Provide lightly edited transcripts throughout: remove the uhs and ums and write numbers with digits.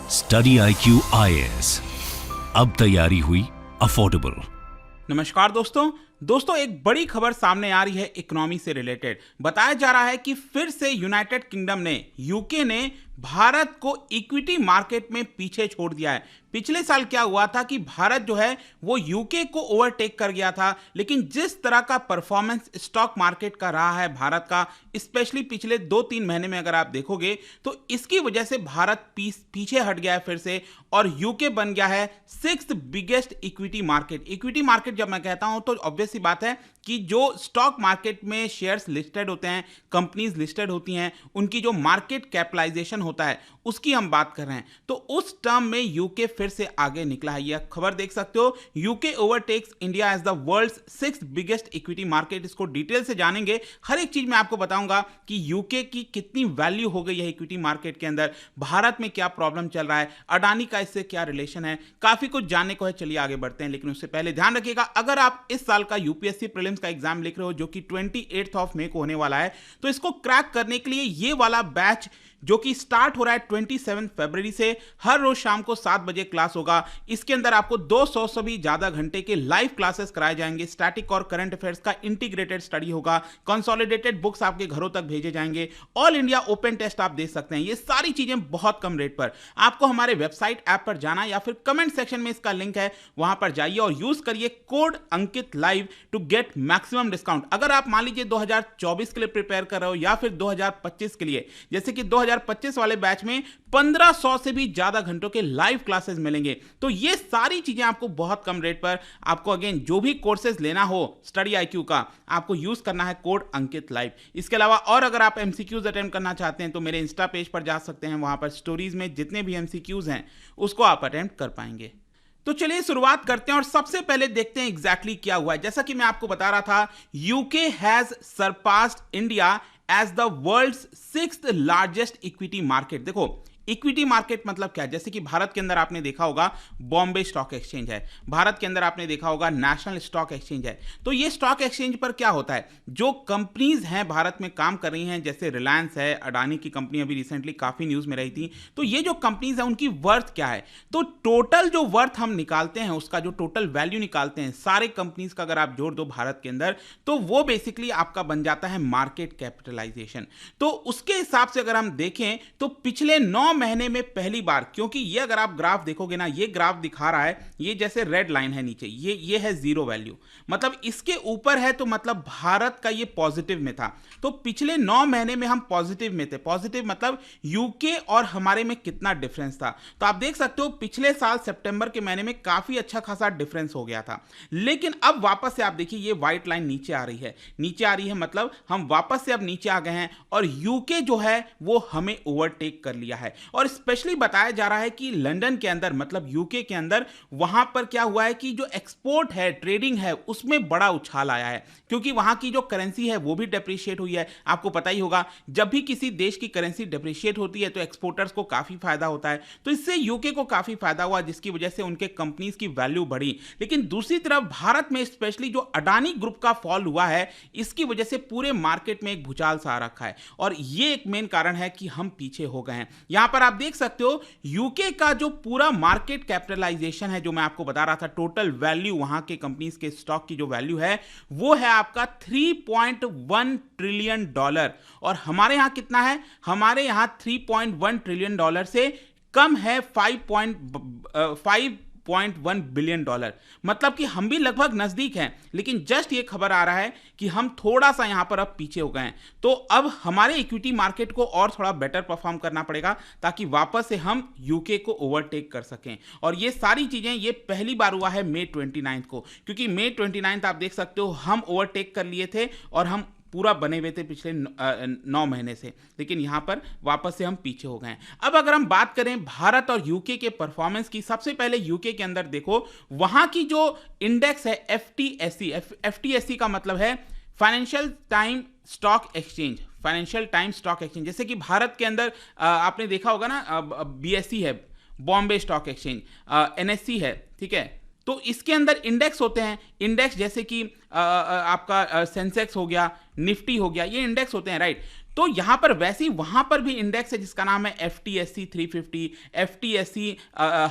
Study IQ IAS, अब तैयारी हुई अफोर्डेबल। नमस्कार दोस्तों, एक बड़ी खबर सामने आ रही है इकोनॉमी से रिलेटेड। बताया जा रहा है कि फिर से यूनाइटेड किंगडम ने, यूके ने भारत को इक्विटी मार्केट में पीछे छोड़ दिया है। पिछले साल क्या हुआ था कि भारत जो है वो यूके को ओवरटेक कर गया था, लेकिन जिस तरह का परफॉर्मेंस स्टॉक मार्केट का रहा है भारत का, स्पेशली पिछले 2-3 महीने में अगर आप देखोगे तो इसकी वजह से भारत पीछे हट गया है फिर से, और यूके बन गया है 6th biggest equity market. Equity market जब मैं कहता हूं तो ऑब्वियस सी बात है कि जो स्टॉक मार्केट में शेयर्स लिस्टेड होते हैं, कंपनीज लिस्टेड होती हैं, उनकी जो मार्केट कैपिटलाइजेशन होता है उसकी हम बात कर रहे हैं। तो उस टर्म में यूके फिर से आगे निकला है। यह खबर देख सकते हो, UK overtakes India as the world's 6th biggest equity market. इसको डिटेल से जानेंगे, हर एक चीज मैं आपको बताऊंगा कि यूके की कितनी वैल्यू हो गई है इक्विटी मार्केट के अंदर, भारत में क्या प्रॉब्लम चल रहा है, अडानी का इससे क्या रिलेशन है, काफी कुछ जानने को है। चलिए आगे बढ़ते हैं, लेकिन उससे पहले ध्यान रखिएगा, अगर आप इस साल का यूपीएससी प्रीलिम्स का एग्जाम लिख रहे हो जो कि 28 मई को होने वाला है, तो इसको क्रैक करने के लिए ये वाला बैच जो कि स्टार्ट हो रहा है 27 फरवरी से, हर रोज शाम को 7 बजे क्लास होगा। इसके अंदर आपको 200 से भी ज्यादा घंटे के लाइव क्लासेस कराए जाएंगे। स्टैटिक और करंट अफेयर्स का इंटीग्रेटेड स्टडी होगा, कंसोलिडेटेड बुक्स आपके घरों तक भेजे जाएंगे, ऑल इंडिया ओपन टेस्ट आप दे सकते हैं। ये सारी चीजें बहुत कम रेट पर। आपको हमारे वेबसाइट ऐप पर जाना या फिर कमेंट सेक्शन में इसका लिंक है, वहां पर जाइए और यूज करिए code Ankit live to get maximum discount. अगर आप मान लीजिए 2024 के लिए प्रिपेयर कर रहे हो या फिर 2025 के लिए, जैसे कि 2025 वाले बैच में 1500 से भी ज्यादा घंटों के लाइव क्लासेस मिलेंगे। तो ये सारी चीजें आपको बहुत कम रेट पर, आपको अगेन जो भी कोर्सेज लेना हो स्टडी IQ का, आपको यूज करना है कोड अंकित लाइव। इसके अलावा और अगर आप MCQs अटेम्प्ट करना चाहते हैं तो मेरे इंस्टा पेज पर जा सकते हैं, वहां पर स्टोरीज में जितने भी MCQs हैं उसको आप अटेम्प्ट कर पाएंगे। तो चलिए शुरुआत करते हैं और सबसे पहले देखते हैं एग्जैक्टली क्या हुआ है। जैसा कि मैं आपको बता रहा था, UK has surpassed India as the world's 6th largest equity market. देखो, इक्विटी मार्केट मतलब क्या है? जैसे कि भारत के अंदर आपने देखा होगा बॉम्बे स्टॉक एक्सचेंज है, भारत के अंदर आपने देखा होगा नेशनल स्टॉक एक्सचेंज है। तो ये स्टॉक एक्सचेंज पर क्या होता है, जो कंपनीज हैं भारत में काम कर रही हैं, जैसे रिलायंस है, अडानी की कंपनी अभी रिसेंटली काफी न्यूज में रही थी, तो ये जो कंपनीज है उनकी वर्थ क्या है? तो टोटल जो वर्थ हम निकालते हैं, उसका जो टोटल वैल्यू निकालते हैं सारे कंपनीज का, अगर आप जोड़ दो भारत के अंदर, तो वो बेसिकली आपका बन जाता है मार्केट कैपिटलाइजेशन। तो उसके हिसाब से अगर हम देखें तो पिछले 9 महीने में पहली बार, क्योंकि ये अगर आप ग्राफ देखोगे ना, ये ग्राफ दिखा रहा है, ये जैसे रेड लाइन है नीचे, ये है जीरो वैल्यू, मतलब इसके ऊपर है तो मतलब भारत का ये पॉजिटिव में था। तो पिछले 9 महीने में हम पॉजिटिव में थे। पॉजिटिव मतलब यूके और हमारे में कितना डिफरेंस था। तो आप देख सकते हो पिछले साल सितंबर के महीने में काफी अच्छा खासा डिफरेंस हो गया था, लेकिन अब वापस से आप देखिए ये व्हाइट लाइन नीचे आ रही है, नीचे आ रही है, मतलब हम वापस से अब नीचे आ गए हैं और यूके जो है वो हमें ओवरटेक कर लिया है। और स्पेशली बताया जा रहा है कि लंदन के अंदर, मतलब यूके के अंदर, वहां पर क्या हुआ है कि जो एक्सपोर्ट है, ट्रेडिंग है, उसमें बड़ा उछाल आया है, क्योंकि वहां की जो करेंसी है वो भी डेप्रिशिएट हुई है। आपको पता ही होगा, जब भी किसी देश की करेंसी डेप्रिशिएट होती है तो एक्सपोर्टर्स को काफी फायदा होता है। तो इससे यूके को काफी फायदा हुआ, जिसकी वजह से उनके कंपनीज की वैल्यू बढ़ी। लेकिन दूसरी तरफ भारत में स्पेशली जो अडानी ग्रुप का फॉल हुआ है, इसकी वजह से पूरे मार्केट में एक भूचाल सा आ रखा है, और ये एक मेन कारण है कि हम पीछे हो गए हैं। यहां पर आप देख सकते हो यूके का जो पूरा मार्केट कैपिटलाइजेशन है, जो मैं आपको बता रहा था, टोटल वैल्यू वहां के कंपनीज के स्टॉक की जो वैल्यू है वो है आपका $3.1 ट्रिलियन, और हमारे यहां कितना है? हमारे यहां $3.1 ट्रिलियन से कम है 5.1 बिलियन डॉलर, मतलब कि हम भी लगभग नजदीक हैं, लेकिन जस्ट ये खबर आ रहा है कि हम थोड़ा सा यहां पर अब पीछे हो गए हैं। तो अब हमारे इक्विटी मार्केट को और थोड़ा बेटर परफॉर्म करना पड़ेगा ताकि वापस से हम यूके को ओवरटेक कर सकें। और ये सारी चीजें, ये पहली बार हुआ है मई 29 को, क्योंकि मई 29 आप देख सकते हो हम ओवरटेक कर लिए थे और हम पूरा बने हुए थे पिछले 9 महीने से, लेकिन यहां पर वापस से हम पीछे हो गए हैं। अब अगर हम बात करें भारत और यूके के परफॉर्मेंस की, सबसे पहले यूके के अंदर देखो, वहां की जो इंडेक्स है FTSE का मतलब है financial time stock exchange, financial time stock exchange. जैसे कि भारत के अंदर आपने देखा होगा ना, BSE है, बॉम्बे स्टॉक एक्सचेंज, NSE है, ठीक है। तो इसके अंदर इंडेक्स होते हैं, इंडेक्स जैसे कि आपका सेंसेक्स हो गया, निफ्टी हो गया, ये इंडेक्स होते हैं, राइट। तो यहां पर वैसे ही वहां पर भी इंडेक्स है जिसका नाम है FTSE 350, FTSE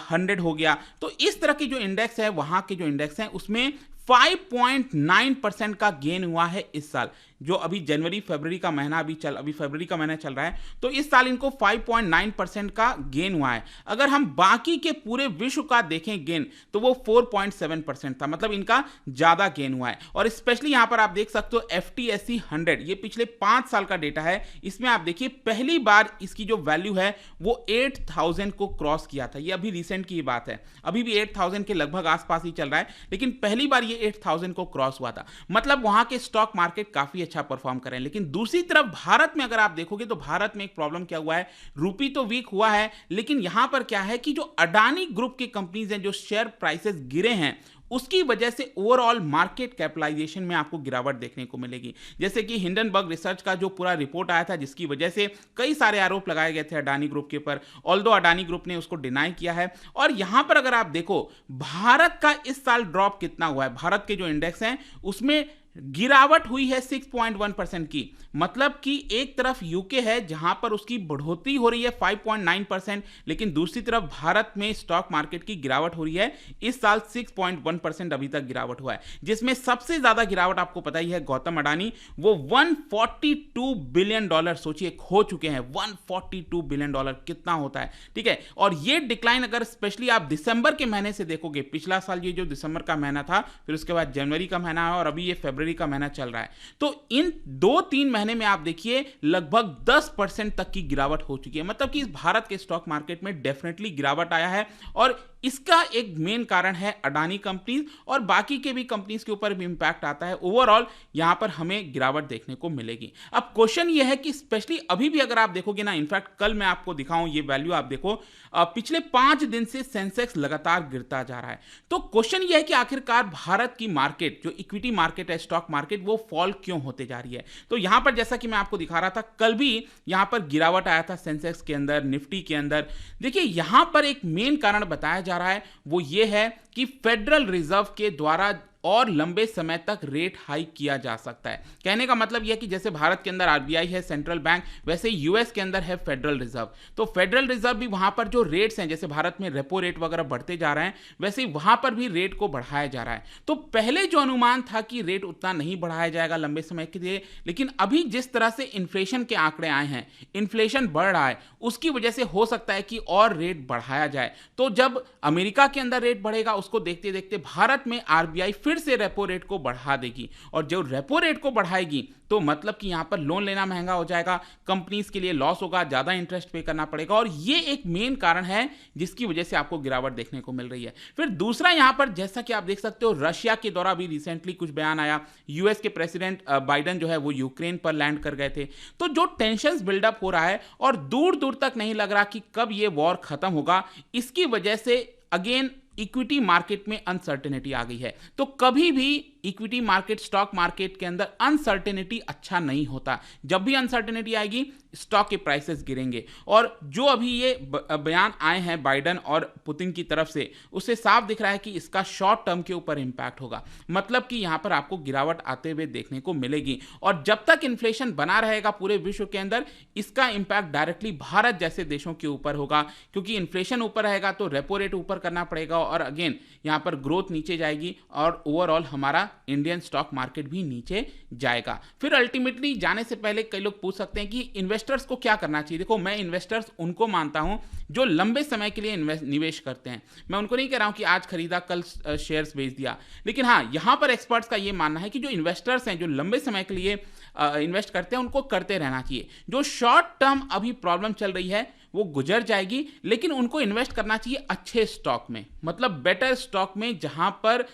100 हो गया। तो इस तरह की जो इंडेक्स है, वहां के जो इंडेक्स हैं उसमें 5.9% का गेन हुआ है इस साल। जो अभी जनवरी फरवरी का महीना अभी फरवरी का महीना चल रहा है, तो इस साल इनको 5.9% का गेन हुआ है। अगर हम बाकी के पूरे विश्व का देखें गेन, तो वो 4.7% था, मतलब इनका ज्यादा गेन हुआ है। और स्पेशली यहां पर आप देख सकते हो FTSE 100, ये पिछले 5 साल का डेटा है। इसमें आप देखिए पहली बार इसकी जो वैल्यू है वो 8000 को क्रॉस किया था। ये अभी रिसेंट की बात है, अभी भी 8000 के लगभग आसपास ही चल रहा है, लेकिन पहली बार ये 8000 को क्रॉस हुआ था। मतलब वहां के स्टॉक मार्केट काफी अच्छा परफॉर्म कर रहे हैं। लेकिन दूसरी तरफ भारत में अगर आप देखोगे तो भारत में एक प्रॉब्लम क्या हुआ है, रूपी तो वीक हुआ है, लेकिन यहां पर क्या है कि जो अडानी ग्रुप की कंपनीज हैं, जो शेयर प्राइसेस गिरे हैं, उसकी वजह से ओवरऑल मार्केट कैपिटलाइजेशन में आपको गिरावट देखने को मिलेगी। जैसे कि हिंडनबर्ग रिसर्च का जो पूरा रिपोर्ट आया था, जिसकी वजह से कई सारे आरोप लगाए गए थे अडानी ग्रुप के ऊपर, ऑल्दो अडानी ग्रुप ने उसको डिनाई किया है। और यहां पर अगर आप देखो भारत का इस साल ड्रॉप कितना हुआ है, भारत के जो इंडेक्स हैं उसमें गिरावट हुई है 6.1% की। मतलब कि एक तरफ यूके है जहां पर उसकी बढ़ोतरी हो रही है 5.9%, लेकिन दूसरी तरफ भारत में स्टॉक मार्केट की गिरावट हो रही है। इस साल 6.1% अभी तक गिरावट हुआ है, जिसमें सबसे ज्यादा गिरावट आपको पता ही है गौतम अडानी, वो $142 बिलियन, सोचिए, खो चुके हैं। $142 बिलियन कितना होता है, ठीक है। और ये डिक्लाइन अगर स्पेशली आप दिसंबर के महीने से देखोगे, पिछला साल ये जो दिसंबर का महीना था, फिर उसके बाद जनवरी का महीना है और अभी ये फरवरी का महीना चल रहा है, तो इन 2-3 महीने में आप देखिए लगभग 10% तक की गिरावट हो चुकी है। मतलब कि इस भारत के स्टॉक मार्केट में डेफिनेटली गिरावट आया है, और इसका एक मेन कारण है अडानी कंपनीज, और बाकी के भी कंपनीज के ऊपर भी इंपैक्ट आता है। ओवरऑल यहां पर हमें गिरावट देखने को मिलेगी। अब क्वेश्चन यह है कि स्पेशली अभी भी अगर आप देखोगे ना, इनफैक्ट कल मैं आपको दिखाऊं ये वैल्यू, आप देखो पिछले 5 दिन से सेंसेक्स लगातार गिरता जा रहा है। तो क्वेश्चन यह है कि आखिरकार भारत की मार्केट, जो इक्विटी मार्केट है, स्टॉक मार्केट, वो फॉल क्यों होते जा रही है। तो यहां पर जैसा कि मैं आपको दिखा रहा था, कल भी यहां पर गिरावट आया था सेंसेक्स के अंदर, निफ्टी के अंदर। देखिए यहां पर एक मेन कारण बताया जा रहा है, वो ये है कि फेडरल रिजर्व के द्वारा और लंबे समय तक रेट हाइक किया जा सकता है। कहने का मतलब यह कि जैसे भारत के अंदर आरबीआई है, सेंट्रल बैंक, वैसे यूएस के अंदर है फेडरल रिजर्व। तो फेडरल रिजर्व भी वहां पर जो रेट्स हैं, जैसे भारत में रेपो रेट वगैरह बढ़ते जा रहे हैं, वैसे ही वहां पर भी रेट को बढ़ाया जा रहा है। तो पहले जो अनुमान था कि रेट उतना नहीं बढ़ाया जाएगा लंबे समय के लिए, लेकिन अभी जिस तरह से इन्फ्लेशन के आंकड़े आए हैं, इन्फ्लेशन बढ़ रहा है, उसकी वजह से हो सकता है कि और रेट बढ़ाया जाए। तो जब अमेरिका के अंदर रेट बढ़ेगा, उसको देखते देखते भारत में आरबीआई फिर से रेपो रेट को बढ़ा देगी, और जो रेपो रेट को बढ़ाएगी तो मतलब कि यहां पर लोन लेना महंगा हो जाएगा, कंपनीज के लिए लॉस होगा, ज्यादा इंटरेस्ट पे करना पड़ेगा, और ये एक मेन कारण है जिसकी वजह से आपको गिरावट देखने को मिल रही है। फिर दूसरा यहां पर जैसा कि आप देख सकते हो, रशिया के द्वारा भी रिसेंटली कुछ बयान आया, यूएस के प्रेसिडेंट बाइडेन जो है वो यूक्रेन पर लैंड कर गए थे। तो जो टेंशन बिल्डअप हो रहा है और दूर दूर तक नहीं लग रहा कि कब ये वॉर खत्म होगा, इसकी वजह से अगेन इक्विटी मार्केट में अनसर्टेनिटी आ गई है। तो कभी भी इक्विटी मार्केट, स्टॉक मार्केट के अंदर अनसर्टेनिटी अच्छा नहीं होता। जब भी अनसर्टेनिटी आएगी, स्टॉक के प्राइसेस गिरेंगे। और जो अभी ये बयान आए हैं बाइडेन और पुतिन की तरफ से, उससे साफ दिख रहा है कि इसका शॉर्ट टर्म के ऊपर इंपैक्ट होगा। मतलब कि यहां पर आपको गिरावट आते हुए देखने को मिलेगी, और जब तक इन्फ्लेशन बना रहेगा पूरे विश्व के अंदर, इसका इंपैक्ट डायरेक्टली भारत जैसे देशों के ऊपर होगा, क्योंकि इन्फ्लेशन ऊपर रहेगा तो रेपो रेट ऊपर करना पड़ेगा, और अगेन यहां पर ग्रोथ नीचे जाएगी, और ओवरऑल हमारा इंडियन स्टॉक मार्केट भी नीचे जाएगा। फिर अल्टीमेटली जाने से पहले कई लोग पूछ सकते हैं कि इन्वेस्टर्स को क्या करना चाहिए। देखो, मैं इन्वेस्टर्स उनको मानता हूं जो लंबे समय के लिए निवेश करते हैं। मैं उनको नहीं कह रहा हूं कि आज खरीदा कल शेयर्स बेच दिया, लेकिन हाँ, यहां पर एक्सपर्ट्स का यह मानना है कि जो इन्वेस्टर्स हैं, जो लंबे समय के लिए इन्वेस्ट करते हैं, उनको करते रहना चाहिए। जो शॉर्ट टर्म अभी प्रॉब्लम चल रही है वो गुजर जाएगी, लेकिन उनको इन्वेस्ट करना चाहिए अच्छे स्टॉक में, मतलब बेटर स्टॉक में, जहां पर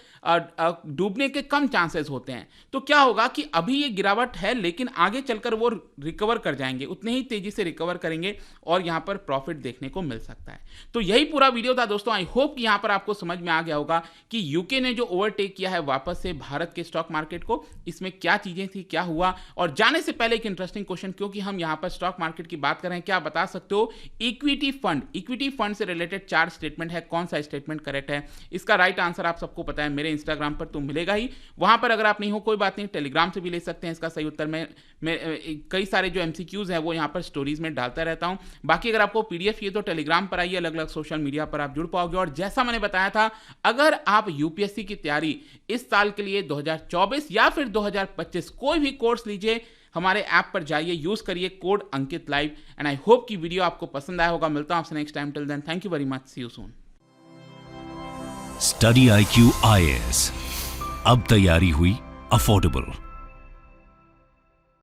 डूबने के कम चांसेस होते हैं। तो क्या होगा कि अभी ये गिरावट है, लेकिन आगे चलकर वो रिकवर कर जाएंगे, उतने ही तेजी से रिकवर करेंगे, और यहां पर प्रॉफिट देखने को मिल सकता है। तो यही पूरा वीडियो था दोस्तों। आई होप कि यहां पर आपको समझ में आ गया होगा कि यूके ने जो ओवरटेक किया है वापस से भारत के स्टॉक मार्केट को, इसमें क्या चीजें थी, क्या हुआ। और जाने से पहले एक इंटरेस्टिंग क्वेश्चन, क्योंकि हम यहां पर स्टॉक मार्केट की बात कर रहे हैं, क्या बता सकते हो इक्विटी फंड से रिलेटेड 4 स्टेटमेंट है, कौन सा स्टेटमेंट करेक्ट है, इसका राइट आंसर आप सबको पता है, मेरे इंस्टाग्राम पर तो मिलेगा ही, वहां पर अगर आप नहीं हो कोई बात नहीं, टेलीग्राम से भी ले सकते हैं इसका सही उत्तर। मैं कई सारे जो एमसीक्यूज हैं वो यहाँ पर स्टोरीज में डालता रहता हूँ। बाकी अगर आपको पीडीएफ ये तो टेलीग्राम पर आइए, अलग अलग सोशल मीडिया पर आप जुड़ पाओगे। और जैसा मैंने बताया था, अगर आप यूपीएससी की तैयारी इस साल के लिए 2024 या फिर 2025 कोई भी कोर्स लीजिए, हमारे ऐप पर जाइए, यूज करिए code Ankit live. And I hope कि वीडियो आपको पसंद आया होगा। मिलता हूं आपसे next time, till then thank you very much, see you soon. Study IQ IAS, अब तैयारी हुई अफोर्डेबल।